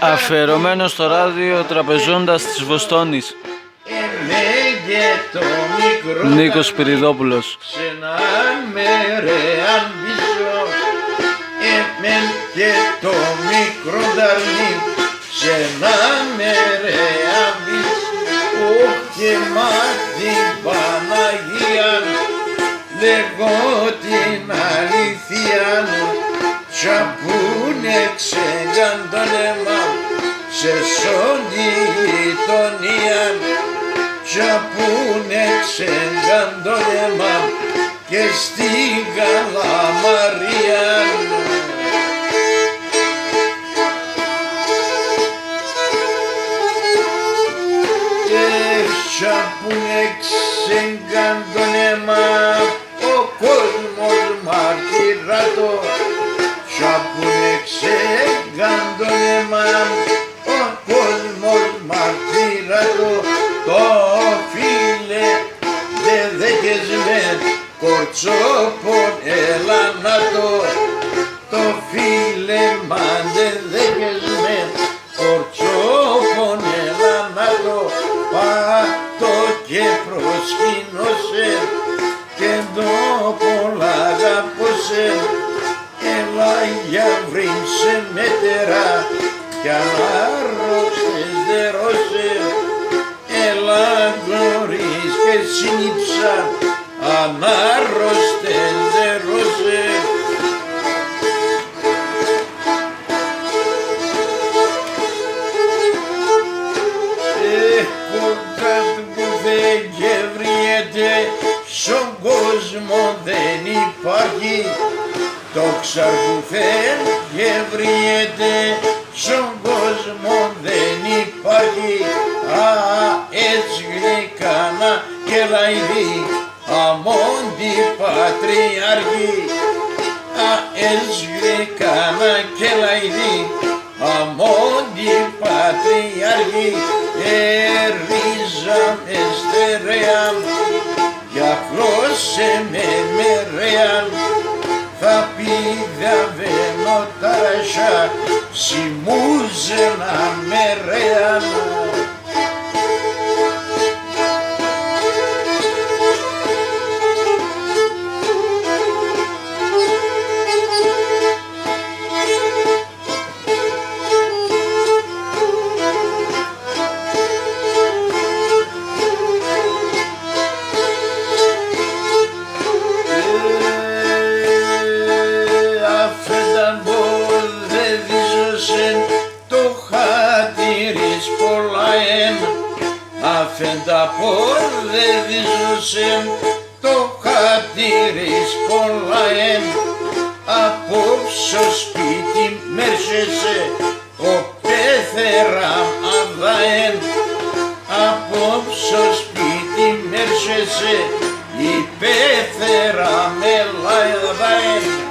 Αφιερωμένο στο ράδιο τραπεζώντας της Βοστόνης. Νίκος Σπυριδόπουλος. Σε ένα μερεάν πίσω εμέν και το μικρό δαρνί σε ένα μερεάν πίσω και μα την Παναγία λέγω την αλήθεια τσαπούνε ξεγαν το αίμα σε σόντι γειτονία τσαπούνε ξεγαν το αίμα και στη Καλαμαρία. Τσαπούνε ξεγαν το αίμα ο κόσμος μαρτυράτο τσαπούνε ξεγαν το αίμα ο κόσμος μαρτυράτο το φίλε δε δέχες με κορτσόπον έλα να το φίλε μα δε δέχες με κορτσόπον έλα να πάτω και προσκύνωσε και το πολλά αγαπώσε έλα για βρύμσε μετερά κι ανάρρωστες δερώσε έλα γνωρίς και συνήψα ανάρρωστες δερώσε. Κάτι που δεν γευριέται στον κόσμο δεν υπάρχει το ξαρκουθέν γευριέται στον κόσμο δεν υπάρχει έτσι γλυκάνα και λαϊδί αμόντι πατριάρχη έτσι γλυκάνα και λαϊδί αμόντι πατριάρχη ρίζαμε στερεά για φλώσε με μερέα θα πηδαβαίνω τα ρασιά σημούζενα μερέα. Αφέντα πόδε διζούσεν το χατήρις πολλαέν απόψω σπίτι μέρσεσαι ο πέθεραν αδαέν απόψω σπίτι μέρσεσαι η πέθερα μελα αδαέν.